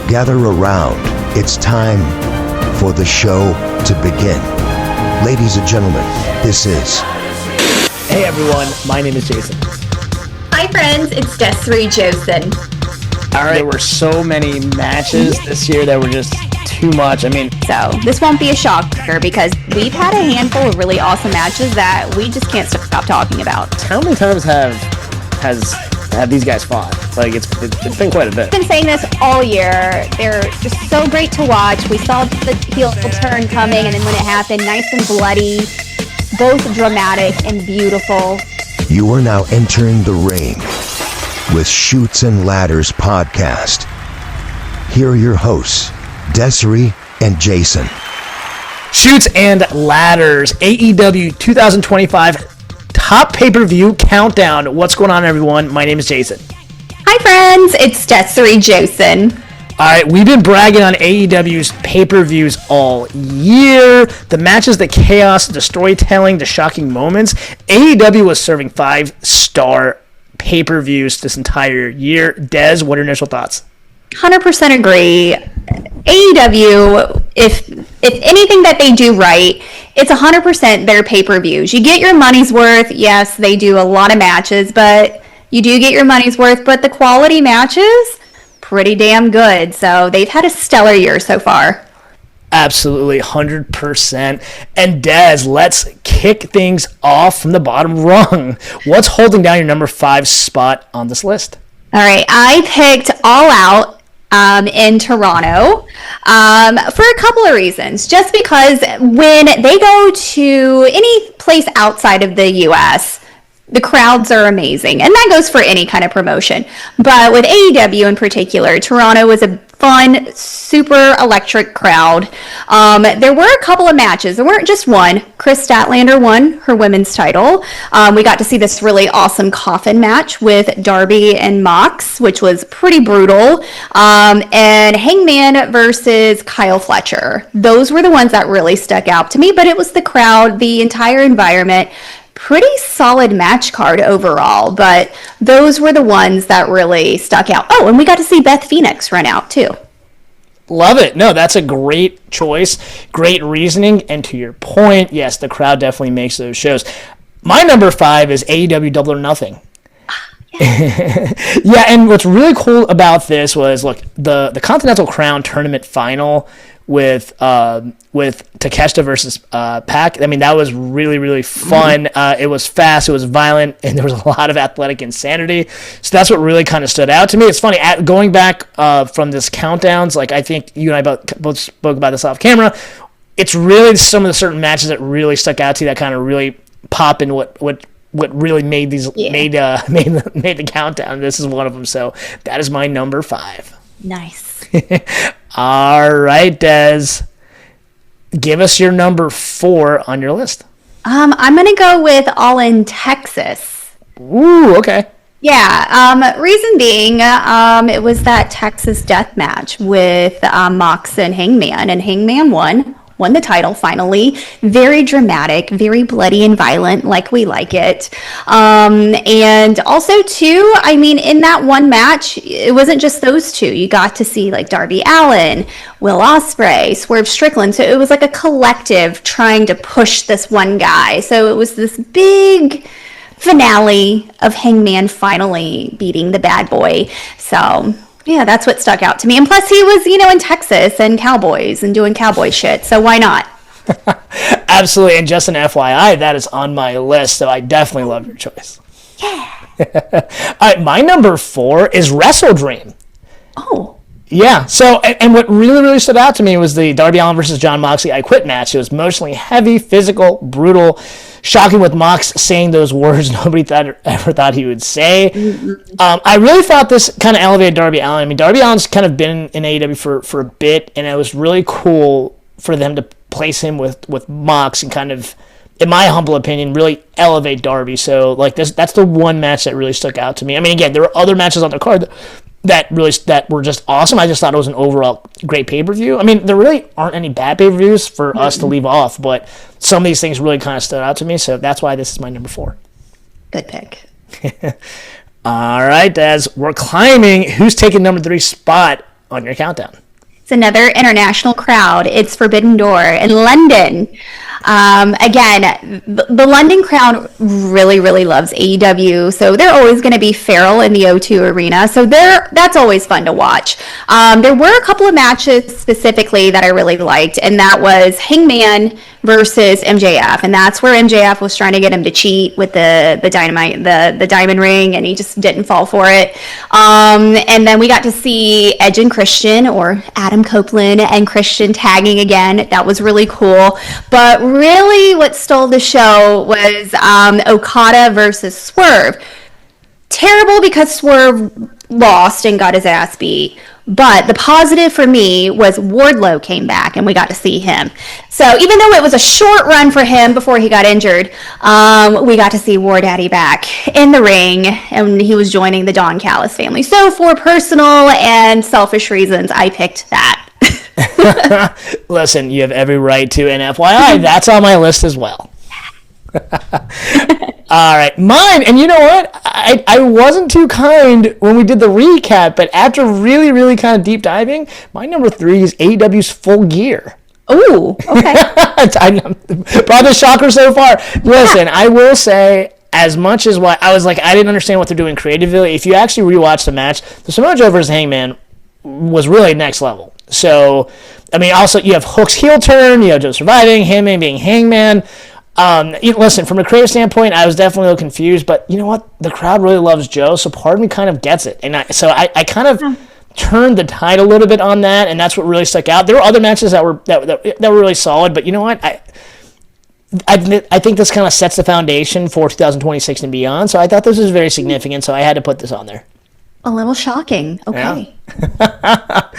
Gather around. It's time for the show to begin. Ladies and gentlemen, this is... Hey everyone, my name is Jason. Hi friends, it's Desiree Josen. All right, there were so many matches this year that were just too much. So this won't be a shocker because we've had a handful of really awesome matches that we just can't stop talking about. How many times have these guys fought? Like it's been quite a bit. I've been saying this all year. They're just so great to watch. We saw the heel turn coming, and then when it happened, nice and bloody, both dramatic and beautiful. You are now entering the ring with Chutes and Ladders podcast. Here are your hosts, Desiree and Jason. Chutes and Ladders, AEW 2025 top pay-per-view countdown. What's going on, everyone? My name is Jason. Hi friends, it's Desiree Josen. All right, we've been bragging on AEW's pay-per-views all year. The matches, the chaos, the storytelling, the shocking moments. AEW was serving 5-star pay-per-views this entire year. Des, what are your initial thoughts? 100% agree. AEW, if anything that they do right, it's 100% their pay-per-views. You get your money's worth. Yes, they do a lot of matches, but you do get your money's worth. But the quality matches, pretty damn good. So they've had a stellar year so far. Absolutely, 100%. And Des, let's kick things off from the bottom rung. What's holding down your number 5 spot on this list? All right, I picked All Out in Toronto for a couple of reasons. Just because when they go to any place outside of the U.S., the crowds are amazing, and that goes for any kind of promotion. But with AEW in particular, Toronto was a fun, super electric crowd. There were a couple of matches. There weren't just one. Chris Statlander won her women's title. We got to see this really awesome coffin match with Darby and Mox, which was pretty brutal. And Hangman versus Kyle Fletcher. Those were the ones that really stuck out to me, but it was the crowd, the entire environment. Pretty solid match card overall, but those were the ones that really stuck out. Oh, and we got to see Beth Phoenix run out too. Love it. No, that's a great choice. Great reasoning. And to your point, yes, the crowd definitely makes those shows. My number 5 is AEW Double or Nothing. Yeah, and what's really cool about this was, look, the Continental Crown tournament final with Takeshita versus Pac. That was really, really fun. It was fast, it was violent, and there was a lot of athletic insanity. So that's what really kind of stood out to me. It's funny, going back from this countdowns, like I think you and I both spoke about this off camera, it's really some of the certain matches that really stuck out to you that kind of really pop in what really made these made the countdown. This is one of them. So that is my number 5. Nice. All right, Des, give us your number 4 on your list. I'm gonna go with All in Texas. Ooh, okay. Yeah. Reason being, it was that Texas death match with Mox and Hangman won the title finally. Very dramatic, very bloody and violent, like we like it. And also too, in that one match, it wasn't just those two. You got to see like Darby Allin, Will Ospreay, Swerve Strickland. So it was like a collective trying to push this one guy. So it was this big finale of Hangman finally beating the bad boy. So yeah, that's what stuck out to me. And plus he was, in Texas and cowboys and doing cowboy shit. So why not? Absolutely. And just an FYI, that is on my list. So I definitely love your choice. Yeah. All right, my number 4 is Wrestle Dream. Oh. Yeah, so, and what really, really stood out to me was the Darby Allin versus Jon Moxley I Quit match. It was emotionally heavy, physical, brutal, shocking with Mox saying those words nobody ever thought he would say. I really thought this kind of elevated Darby Allin. Darby Allin's kind of been in AEW for a bit, and it was really cool for them to place him with Mox and kind of, in my humble opinion, really elevate Darby. So, like, that's the one match that really stuck out to me. Again, there were other matches on the card that were just awesome. I just thought it was an overall great pay-per-view. There really aren't any bad pay-per-views for us to leave off, but some of these things really kind of stood out to me, so that's why this is my number 4. Good pick. All right, Des, we're climbing. Who's taking number 3 spot on your countdown. It's another international crowd. It's Forbidden Door in London. Again, the London crowd really, really loves AEW, so they're always going to be feral in the O2 arena. So that's always fun to watch. There were a couple of matches specifically that I really liked, and that was Hangman versus MJF, and that's where MJF was trying to get him to cheat with the dynamite, the diamond ring, and he just didn't fall for it. And then we got to see Edge and Christian, or Adam Copeland and Christian, tagging again. That was really cool. But really what stole the show was Okada versus Swerve. Terrible because Swerve lost and got his ass beat. But the positive for me was Wardlow came back and we got to see him. So even though it was a short run for him before he got injured, we got to see War Daddy back in the ring, and he was joining the Don Callis family. So for personal and selfish reasons, I picked that. Listen, you have every right to, and FYI, that's on my list as well. All right, mine, and you know what? I wasn't too kind when we did the recap, but after really, really kind of deep diving, my number 3 is AEW's Full Gear. Ooh, okay. Probably the shocker so far. Listen, I will say, as much as what I was like, I didn't understand what they're doing creatively. If you actually rewatch the match, the Samoa Joe versus Hangman was really next level. So, I mean, also you have Hook's heel turn, you have Joe surviving, Hangman being Hangman. Listen, from a creative standpoint, I was definitely a little confused, but you know what? The crowd really loves Joe, so part of me kind of gets it. And I kind of turned the tide a little bit on that, and that's what really stuck out. There were other matches that were really solid, but you know what? I think this kind of sets the foundation for 2026 and beyond, so I thought this was very significant, so I had to put this on there. A little shocking. Okay. Yeah.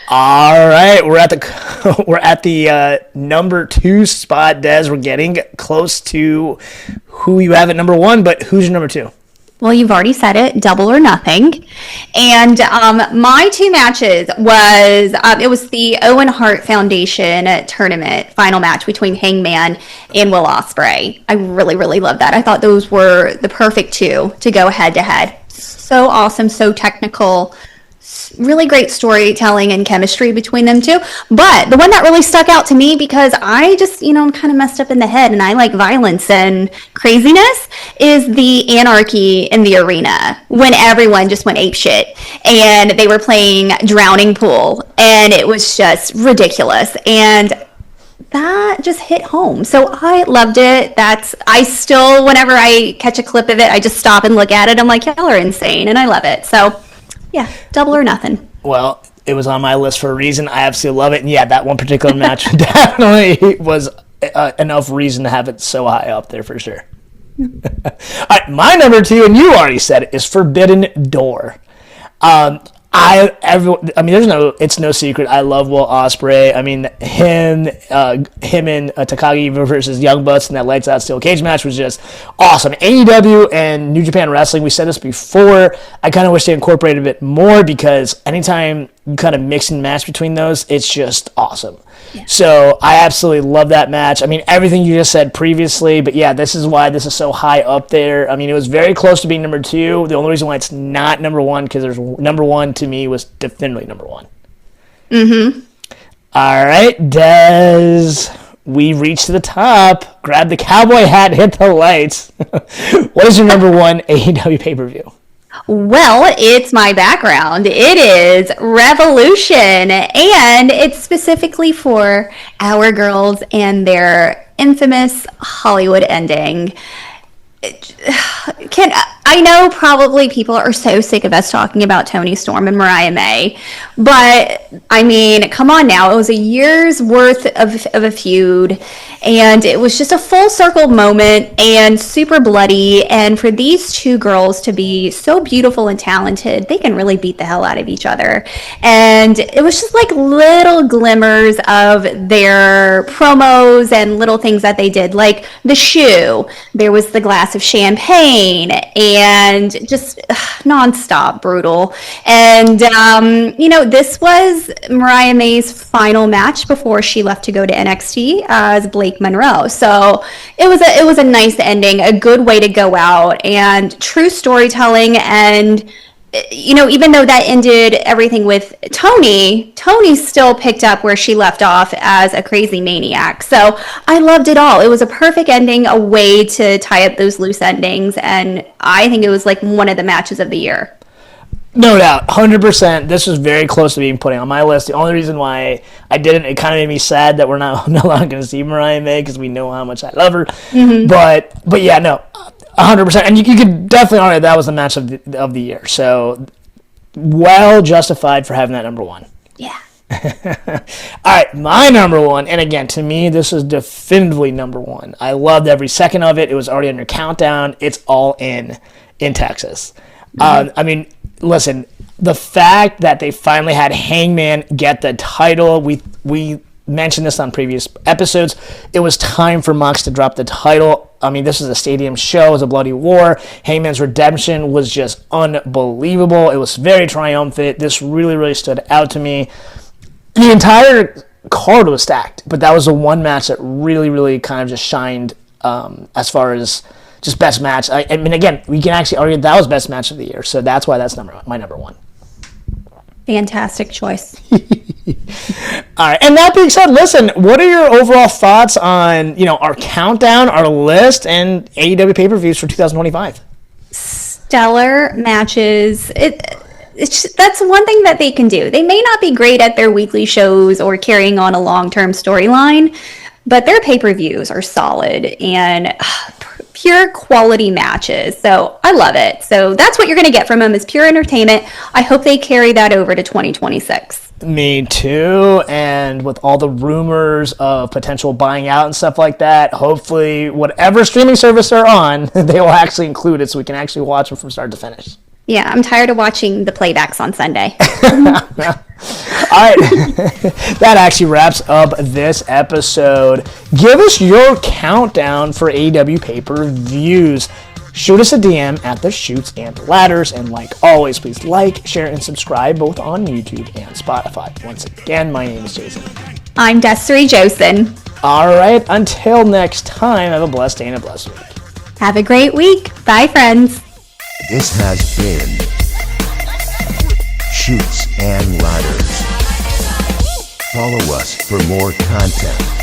All right, we're at the number 2 spot, Des. We're getting close to who you have at number 1, but who's your number 2? Well, you've already said it, Double or Nothing. And my 2 matches was, it was the Owen Hart Foundation tournament final match between Hangman and Will Ospreay. I really, really loved that. I thought those were the perfect 2 to go head to head. So awesome, so technical, really great storytelling and chemistry between them two. But the one that really stuck out to me, because I just, I'm kind of messed up in the head and I like violence and craziness, is the anarchy in the arena when everyone just went apeshit and they were playing drowning pool and it was just ridiculous. And that just hit home. So I loved it. I still, whenever I catch a clip of it, I just stop and look at it. I'm like, y'all are insane, and I love it. So yeah, Double or Nothing. Well, it was on my list for a reason. I absolutely love it. And yeah, that one particular match definitely was enough reason to have it so high up there for sure. All right, my number 2, and you already said it, is Forbidden Door. It's no secret. I love Will Ospreay. I mean, him and Takagi versus Young Bucks in that lights out steel cage match was just awesome. AEW and New Japan Wrestling, we said this before, I kind of wish they incorporated a bit more, because anytime you kind of mix and match between those, it's just awesome. Yeah. So I absolutely love that match. I mean, everything you just said previously, but yeah, this is why this is so high up there. I mean, it was very close to being number 2. The only reason why it's not number 1, because there's number 1 to me was definitely number 1. Mm-hmm. All right, Des, we reached the top. Grab the cowboy hat, hit the lights. What is your number 1 AEW pay-per-view? Well, it's my background. It is Revolution, and it's specifically for Our Girls and their infamous Hollywood ending. I know probably people are so sick of us talking about Toni Storm and Mariah May, but I mean, come on now. It was a year's worth of a feud, and it was just a full circle moment and super bloody. And for these 2 girls to be so beautiful and talented, they can really beat the hell out of each other. And it was just like little glimmers of their promos and little things that they did, like the shoe. There was the glass of champagne, and just nonstop brutal. And this was Mariah May's final match before she left to go to NXT as Blake Monroe. So it was a nice ending, a good way to go out, and true storytelling. And even though that ended everything with Tony still picked up where she left off as a crazy maniac. So I loved it all. It was a perfect ending, a way to tie up those loose endings, and I think it was like one of the matches of the year. No doubt, 100%. This was very close to being put on my list. The only reason why I didn't, it kind of made me sad that we're no longer going to see Mariah May because we know how much I love her. Mm-hmm. But yeah, no, 100%. And you could definitely argue that was the match of the year. So well justified for having that number one. Yeah. All right, my number one, and again, to me, this is definitively number one. I loved every second of it. It was already on your countdown. It's all in Texas. Mm-hmm. I mean, listen, the fact that they finally had Hangman get the title, we mentioned this on previous episodes. It was time for Mox to drop the title. I mean, this was a stadium show. It was a bloody war. Hangman's redemption was just unbelievable. It was very triumphant. This really, really stood out to me. The entire card was stacked, but that was the one match that really, really kind of just shined as far as just best match. I mean, again, we can actually argue that was best match of the year, so that's why that's my number one. Fantastic choice. All right, and that being said, listen, what are your overall thoughts on our countdown, our list, and AEW pay-per-views for 2025? Stellar matches. That's one thing that they can do. They may not be great at their weekly shows or carrying on a long-term storyline, but their pay-per-views are solid and pure quality matches. So I love it. So that's what you're going to get from them, is pure entertainment. I hope they carry that over to 2026. Me too. And with all the rumors of potential buying out and stuff like that, hopefully whatever streaming service they're on, they will actually include it so we can actually watch them from start to finish. Yeah, I'm tired of watching the playbacks on Sunday. All right, that actually wraps up this episode. Give us your countdown for AEW pay-per-views. Shoot us a DM at the Shoots and Ladders, and like always, please like, share, and subscribe both on YouTube and Spotify. Once again, my name is Jason. I'm Desiree Josen. All right, until next time, have a blessed day and a blessed week. Have a great week. Bye, friends. This has been Shoots and Ladders. Follow us for more content.